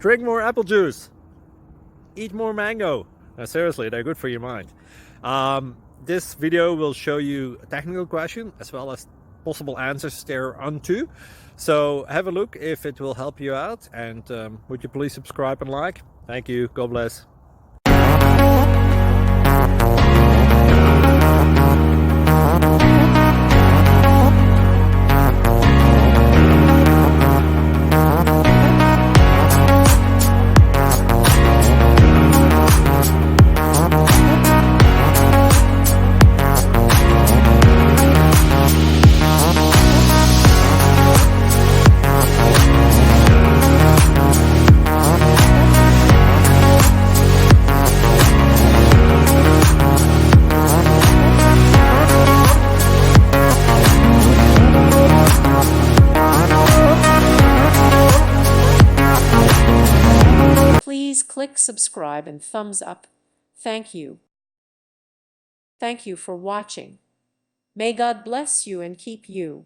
Drink more apple juice. Eat more mango. Seriously, they're good for your mind. This video will show you a technical question as well as possible answers thereunto. So have a look if it will help you out, and would you please subscribe and like? Thank you. God bless. Please click subscribe and thumbs up. Thank you. Thank you for watching. May God bless you and keep you.